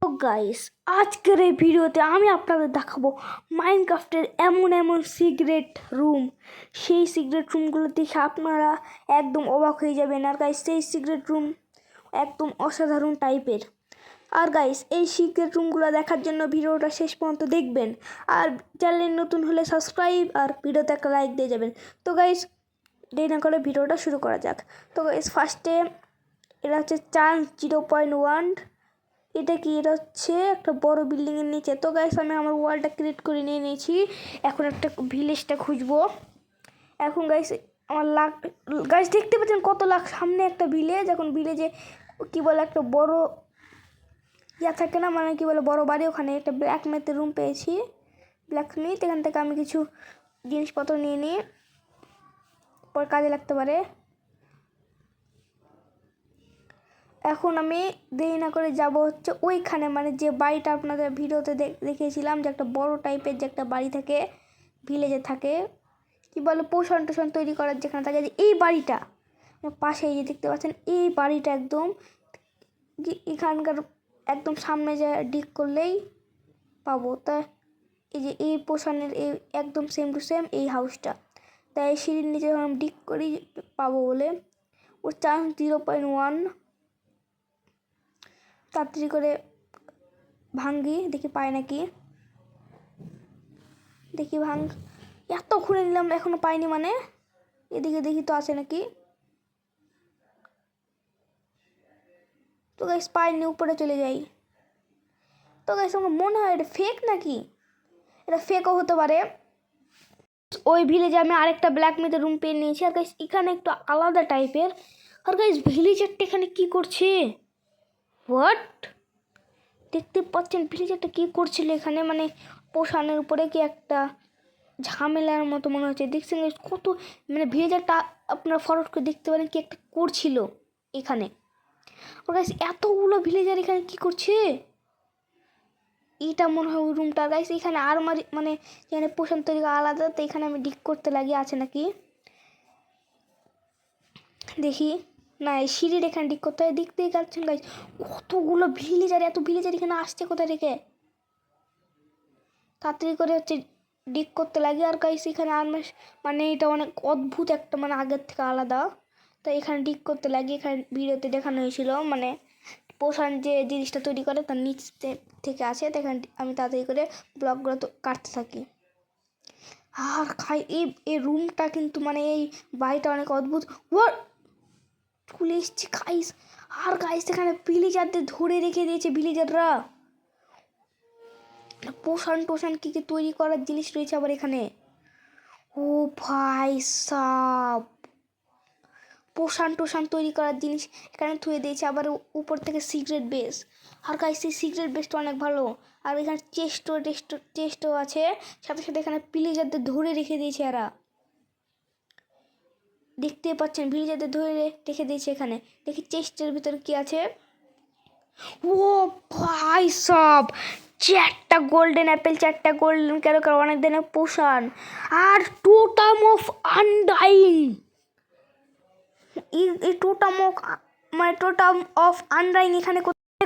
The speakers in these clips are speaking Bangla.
তো গাইস, আজকের এই ভিডিওতে আমি আপনাদের দেখাবো মাইনক্রাফটের এমন এমন সিক্রেট রুম। সেই সিক্রেট রুমগুলো দেখে আপনারা একদম অবাক হয়ে যাবেন। আর গাইস, সেই সিক্রেট রুম একদম অসাধারণ টাইপের। আর গাইস, এই সিক্রেট রুমগুলো দেখার জন্য ভিডিওটা শেষ পর্যন্ত দেখবেন। আর চ্যানেল নতুন হলে সাবস্ক্রাইব আর ভিডিওতে একটা লাইক দিয়ে যাবেন। তো গাইস, দেরি না করে ভিডিওটা শুরু করা যাক। তো গাইস, ফার্স্টে এটা হচ্ছে চান্স 0.1। এটা কি? এটা হচ্ছে একটা বড় বিল্ডিংয়ের নিচে। তো গাইস, আমি আমার ওয়ালটা ক্রিয়েট করে নিয়ে নিয়েছি। এখন একটা ভিলেজটা খুঁজবো। এখন গাইস, আমার গাইস দেখতে পাচ্ছেন কত লাখ সামনে একটা ভিলেজ। এখন ভিলেজে কি বলে একটা বড় থাকে না, মানে কি বলে বড় বাড়ি। ওখানে একটা ব্ল্যাক মেথের রুম পেয়েছি, ব্ল্যাক মিথ। এখান থেকে আমি কিছু জিনিসপত্র নিয়ে নিই, পর কাজে লাগতে পারে। এখন আমি দেরি না করে যাব হচ্ছে ওইখানে, মানে যে বাড়িটা আপনাদের ভিডিওতে দেখিয়েছিলাম, যে একটা বড় টাইপের যে একটা বাড়ি থাকে ভিলেজে থাকে, কি বলে পোষণ টোষণ তৈরি করার যেখানে থাকে, যে এই বাড়িটা পাশে যে দেখতে পাচ্ছেন, এই বাড়িটা একদম এখানকার একদম সামনে যে ডিক করলেই পাবো। তা এই যে এই পোষণের এই একদম সেম টু সেম এই হাউসটা, তাই সিঁড়ির নিচে যখন ডিক করি পাবো বলে। ওর চান্স 0.1। তাড়াতাড়ি করে ভাঙ্গি, দেখি পাই নাকি। দেখি ভাঙ, এত খুঁড়ে নিলাম এখনো পাইনি, মানে এদিকে দেখি তো আছে নাকি। তো গাইস পাইনি, উপরে চলে যাই। তো গাইস, আমার মনে হয় এটা ফেক নাকি, এটা ফেকও হতে পারে। ওই ভিলেজে আমি আরেকটা ব্ল্যাক মেথের রুম পেয়ে নিয়েছি। আর গাইস, এখানে একটু আলাদা টাইপের। আর গাইস, ভিলেজারটা এখানে কি করছে? হোয়াট? দেখতে পাচ্ছেন ভিলেজারটা কি করছিল এখানে, মানে পোষণের উপরে কি একটা ঝামেলার মতো মনে হচ্ছে। দেখছেন কত, মানে ভিলেজারটা আপনারা ফরওয়ার্ড করে দেখতে পারেন কি একটা করছিল এখানে। ওর গাইস, এতগুলো ভিলেজার এখানে কি করছে? এটা মনে হয় ওই রুমটা। গাইস, এখানে আলমারি, মানে এখানে পোষণ তৈরি আলাদা, তো এখানে আমি ডিক করতে লাগি আছে নাকি দেখি। না, এই সিঁড়ির এখানে ডিক করতে হয়। দেখতেই পাচ্ছেন গাইস, কতগুলো ভিলেজার, এত ভিলেজার এখানে আসছে কোথায় থেকে। তাড়াতাড়ি করে হচ্ছে ডিক করতে লাগে। আর গাইস, এখানে মানে এটা অনেক অদ্ভুত একটা, মানে আগের থেকে আলাদা। তো এখানে ডিক করতে লাগে। এখানে ভিডিওতে দেখানো হয়েছিল, মানে পোষণ যে জিনিসটা তৈরি করে তার নিচ থেকে আছে। তো এখানে আমি তাড়াতাড়ি করে ব্লকগুলো তো কাটতে থাকি। আর এই রুমটা কিন্তু, মানে এই বাড়িটা অনেক অদ্ভুত। ওয়াট, চলে এসছি গাইস। আর গাইস, এখানে ভিলেজারদের ধরে রেখে দিয়েছে ভিলেজাররা। পোষণ টোষণ কি কি তৈরি করার জিনিস রয়েছে আবার এখানে। ও ভাই সাব, পোষণ টোষণ তৈরি করার জিনিস এখানে থুয়ে দিয়েছে। আবার উপর থেকে সিক্রেট বেস। আর গাইস, এই সিক্রেট বেসটা অনেক ভালো। আর এখানে চেস্টও আছে, সাথে সাথে এখানে ভিলেজারদের ধরে রেখে দিয়েছে এরা। দেখতে পাচ্ছেন ভিলেজারদের ধরে রেখে দিয়েছে এখানে। দেখি চেস্টের ভিতরে কি আছে। ও ভাই সব, 4টা গোল্ডেন অ্যাপেল, 4টা গোল্ডেন ক্যারোকার, অনেক দিনের পোষণ, আর টোটাম অফ আনডাইং। এই টোটাম অফ, মানে টোটাম অফ আনডাইং এখানে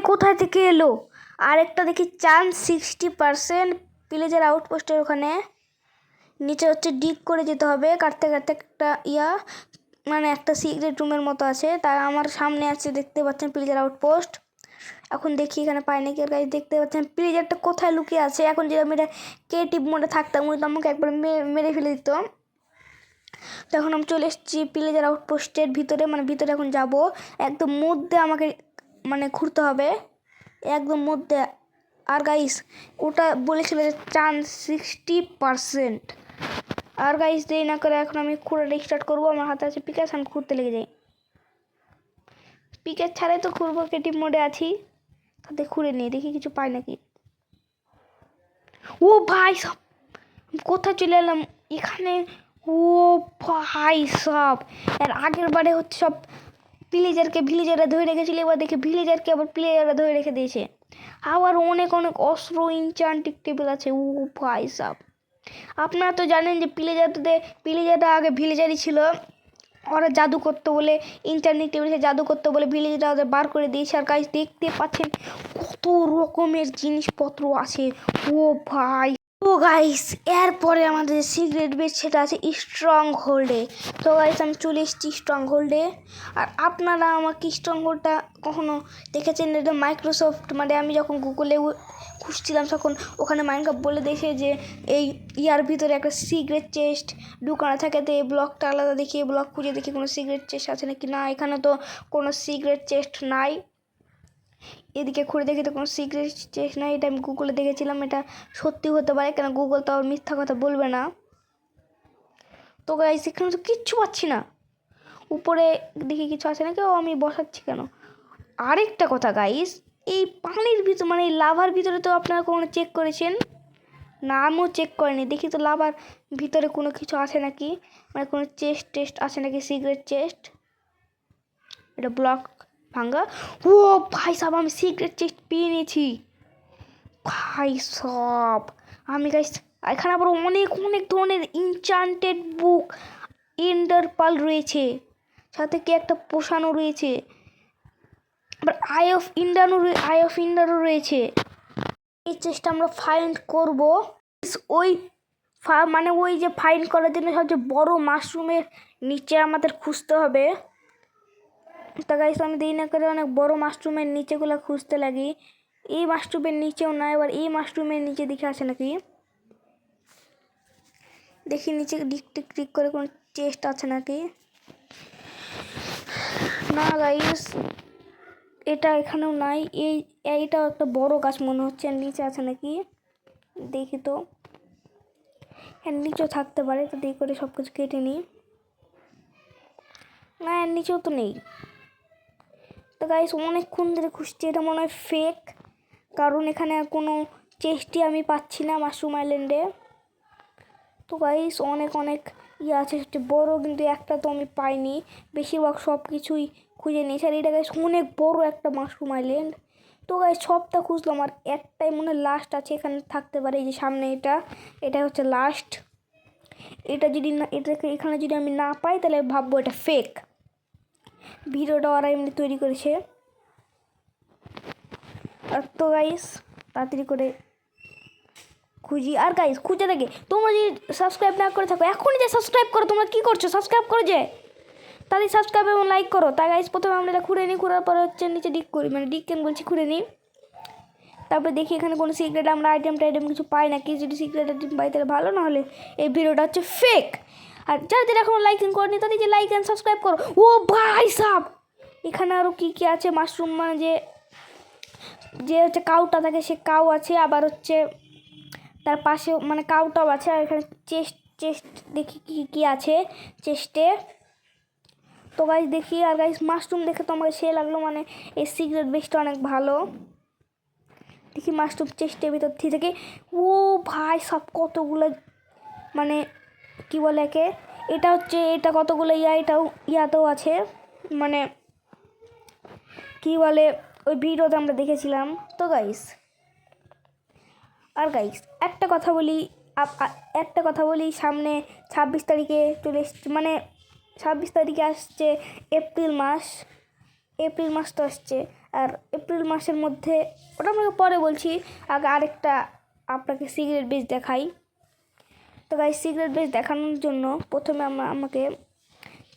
কোথায় থেকে এলো? আর একটা দেখি চান্স 60%। ভিলেজের আউটপোস্টের ওখানে নিচে হচ্ছে ডিগ করে যেতে হবে, কাটতে কাটতে একটা মানে একটা সিক্রেট রুমের মতো আছে। তার আমার সামনে আছে, দেখতে পাচ্ছেন ভিলেজের আউটপোস্ট। এখন দেখি এখানে পাই নাকি। গাইস, দেখতে পাচ্ছেন ভিলেজারটা কোথায় লুকিয়ে আছে। এখন যদি আমি এটা ক্রিয়েটিভ মোডে থাকতাম, উনি তো আমাকে একবার মেরে ফেলে দিত। তো এখন আমি চলে এসেছি ভিলেজার আউটপোস্টের ভিতরে, মানে ভিতরে এখন যাব। একদম মধ্যে আমাকে মানে ঘুরতে হবে, একদম মধ্যে। আর গাইস, ওটা বলেছিল যে চান্স 60%। আর গাইস, দেরি না করে এখন আমি খুঁড়ে স্টার্ট করবো। আমার হাতে আছে পিকাস, আমি খুঁড়তে লেগে যাই। পিকাস ছাড়াই তো খুঁড়বো, ক্রিয়েটিভ মোডে আছি। তাতে খুঁড়ে নিই, দেখি কিছু পাই নাকি। ও ভাই সব, কোথায় চলে এলাম এখানে। ও ভাই সব, এর আগের বারে হচ্ছে সব ভিলেজাররা ধরে রেখেছিল, এবার দেখে ভিলেজারকে আবার প্লেয়াররা ধরে রেখে দিয়েছে। আবার অনেক অনেক অস্ত্র, ইনচান্টিং টেবিল আছে। ও ভাই সব, আপনারা তো জানেন যে ভিলেজাররা আগে ভিলেজারই ছিল। ওরা জাদু করতে বলে, ইন্টারনেট টেবিলে জাদু করতে বলে ভিলেজরা ওদের বার করে দিয়েছে। আর গাইস, দেখতে পাচ্ছেন কত রকমের জিনিসপত্র আছে ও ভাই। তো গাইস এরপরে আমাদের সিক্রেট বেস সেটা আছে স্ট্রং হোল্ডে। তো গাইস আমি চলে এসেছি স্ট্রং হোল্ডে। আর আপনারা আমাকে স্ট্রং হোল্ডটা কখনো দেখেছেন? এটা মাইক্রোসফট, মানে আমি যখন গুগলে খুঁজছিলাম তখন ওখানে মাইনক্রাফট বলে দেখে যে এই ইয়ার ভিতরে একটা সিক্রেট চেস্ট ঢুকানো থাকে। তো এই ব্লকটা আলাদা দেখি, ব্লক খুঁজে দেখি কোনো সিক্রেট চেস্ট আছে নাকি। না, এখানে তো কোনো সিক্রেট চেস্ট নাই। এদিকে খুঁড়ে দেখি তো কোনো সিক্রেট চেস্ট নাই। এটা আমি গুগলে দেখেছিলাম, এটা সত্যি হতে পারে, কেন গুগল তো আর মিথ্যা কথা বলবে না। তো গাইস এখানে তো কিচ্ছু পাচ্ছি না। উপরে দেখি কিছু আছে নাকি, ও আমি বসাচ্ছি কেন। আরেকটা কথা গাইস, এই পানির ভিতর মানে এই লাভার ভিতরে তো আপনারা কখনো চেক করেছেন? না, আমিও চেক করিনি। দেখি তো লাভার ভিতরে কোনো কিছু আছে নাকি, মানে কোনো চেস্ট টেস্ট আছে নাকি, সিক্রেট চেস্ট। এটা ব্লক ভাঙ্গা। ও ভাই সাহেব, আমি সিক্রেট চেস্ট পেয়ে নিয়েছি ভাই সব। আমি গাইস এখানে আবার অনেক অনেক ধরনের ইনচান্টেড বুক, এন্ডার পাল রয়েছে, সাথে কি একটা পোষানো রয়েছে, আবার আই অফ ইন্ডারও রয়েছে। এই চেষ্টা আমরা ফাইন্ড করব। ওই মানে ওই যে ফাইন্ড করার জন্য সবচেয়ে বড় মাশরুমের নিচে আমাদের খুঁজতে হবে। তা গাইস আমি দেরি না করে অনেক বড় মাশরুমের নিচেগুলো খুঁজতে লাগি। এই মাশরুমের নিচেও না, এবার এই মাশরুমের নিচে দেখে আছে নাকি, দেখি নিচে টিক করে কোনো চেস্ট আছে নাকি। না গাইস এটা এখানেও নাই। এইটাও একটা বড় গাছ মনে হচ্ছে, নিচে আছে নাকি দেখি তো। এর নিচেও থাকতে পারে, তো দেখি করে সব কিছু কেটে নিই। না, এর নিচেও তো নেই। তো গাইস অনেকক্ষণ ধরে খুঁজছি, এটা মনে হয় ফেক, কারণ এখানে আর কোনো চেস্টই আমি পাচ্ছি না মাশরুম আইল্যান্ডে। তো গাইস অনেক অনেক ইয়ে আছে সবচেয়ে বড়, কিন্তু একটা তো আমি পাইনি, বেশিরভাগ সব কিছুই খুঁজে নিয়েছি। আর এটা গাইস অনেক বড় একটা মাশরুম আইল্যান্ড। তো গাইস সবটা খুঁজলাম, আর একটাই মনে লাস্ট আছে, এখানে থাকতে পারে। এই যে সামনে এটা হচ্ছে লাস্ট। এটা যদি না, এটাকে এখানে যদি আমি না পাই তাহলে ভাববো এটা ফেক। ভিডিওটা ওরা এমনি তৈরি করেছে। আর তো গাইস তাড়াতাড়ি করে খুঁজি। আর গাইস খুঁজে দেখে তোমরা যদি সাবস্ক্রাইব না করে থাকো এখনই যে সাবস্ক্রাইব করো। তোমরা কী করছো? সাবস্ক্রাইব করো যে, তাহলে সাবস্ক্রাইব এবং লাইক করো। তাই গাইস প্রথমে আমরা এটা খুঁড়ে নিই, খুঁড়ার পরে হচ্ছে নিচে ডিক করি, মানে ডিক কেন বলছি, খুঁড়ে নিই। তারপরে দেখি এখানে কোনো সিক্রেট আমরা আইটেম কিছু পাই নাকি। যদি সিক্রেট আইটেম পাই তাহলে ভালো, না হলে এই ভিডিওটা হচ্ছে ফেক। আর যারা এখনো লাইক করেনি তাদের যে লাইক অ্যান্ড সাবস্ক্রাইব করো। ও ভাই সাব, এখানে আরও কী কী আছে মাশরুম, মানে যে হচ্ছে কাউটা থাকে সে কাউ আছে, আবার হচ্ছে তার পাশে মানে কাউটাও আছে। আর এখানে চেস্ট দেখি কী কী আছে চেস্টে। তো গাইস দেখি। আর গাইস মাশরুম দেখে তো আমাকে সে লাগলো, মানে এই সিক্রেট বেসটা অনেক ভালো। দেখি মাশরুম চেস্টের ভিতর থেকে। ও ভাই সব কতগুলো, মানে কি বলে একে, এটা হচ্ছে এটা কতগুলো এটাও ইয়াতেও আছে, মানে কি বলে ওই ভিডিওতে আমরা দেখেছিলাম। তো গাইস আর গাইস একটা কথা বলি সামনে 26 তারিখে চলে এসছে, মানে 26 তারিখে আসছে এপ্রিল মাস তো আসছে। আর এপ্রিল মাসের মধ্যে, ওটা আমাকে পরে বলছি, আগে আরেকটা আপনাকে সিক্রেট বেস দেখাই। তো গাইস সিক্রেট বেস দেখানোর জন্য প্রথমে আমাকে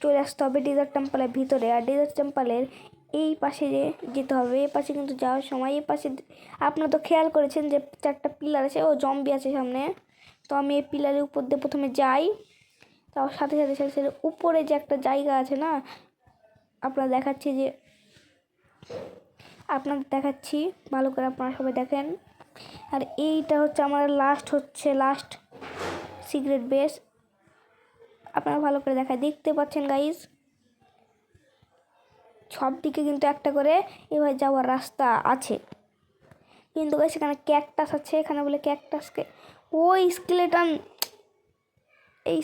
চলে আসতে হবে ডেজার্ট টেম্পলের ভিতরে। আর ডেজার্ট টেম্পলের এই পাশে যেতে হবে। এই পাশে কিন্তু যাওয়ার সময় এই পাশে আপনারা তো খেয়াল করেছেন যে 4টা পিলার আছে, ও জম্বি আছে সামনে। তো আমি এই পিলারের উপর দিয়ে প্রথমে যাই, তার সাথে সাথে উপরে যে একটা জায়গা আছে না, আপনারা দেখাচ্ছি ভালো করে, আপনারা সবাই দেখেন। আর এইটা হচ্ছে আমার লাস্ট সিক্রেট বেস, আপনারা ভালো করে দেখতে পাচ্ছেন গাইস। সব দিকে কিন্তু একটা করে এভাবে যাওয়ার রাস্তা আছে, কিন্তু গাইস এখানে ক্যাকটাস আছে। এখানে বলে ক্যাকটাসকে ওই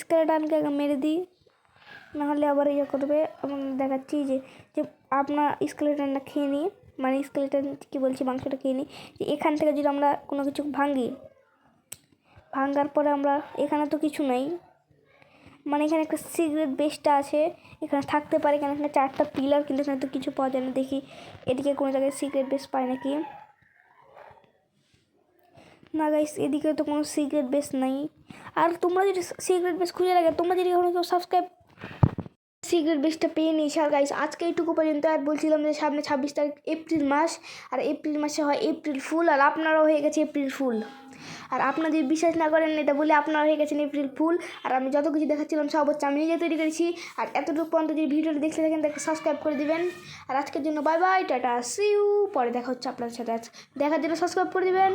স্কেলেটনকে মেরে দিই, নাহলে আবার ইয়ে করবে। এবং দেখাচ্ছি যে আপনার স্কেলেটনটা খেয়ে নিই, মানে স্কেলেটন কী বলছি, মাংসটা খেয়ে নিই। যে এখান থেকে যদি আমরা কোনো কিছু ভাঙার পরে আমরা এখানে তো কিছু নাই, মানে এখানে একটা সিক্রেট বেসটা আছে, এখানে থাকতে পারে। এখানে 4টা পিলার, কিন্তু এখানে তো কিছু পাওয়া যায় না। দেখি এদিকে কোনো জায়গায় সিক্রেট বেস পাই নাকি। না গাইস, এদিকে তো কোনো সিক্রেট বেস নাই। আর তোমরা যদি সিক্রেট বেস খুঁজে লাগে, তোমরা যদি এখনো কেউ সাবস্ক্রাইব সিক্রেট বেসটা পেয়ে নিস। আর গাইস আজকে এইটুকু পর্যন্ত। আর বলছিলাম যে সামনে 26 তারিখ এপ্রিল মাস, আর এপ্রিল মাসে হয় এপ্রিল ফুল, আর আপনারাও হয়ে গেছে এপ্রিল ফুল। আর আপনারা যদি বিশ্বাস না করেন এটা বলে, আপনারা হয়ে গেছেন এপ্রিল ফুল। আর আমি যত কিছু দেখাচ্ছিলাম সব হচ্ছে আমি নিজে তৈরি করেছি। আর এতটুকু পর্যন্ত যদি ভিডিওটা দেখতে থাকেন তাকে সাবস্ক্রাইব করে দিবেন। আর আজকের জন্য bye bye, tata, see you. পরে দেখা হচ্ছে আপনাদের সাথে। দেখার জন্য সাবস্ক্রাইব করে দিবেন।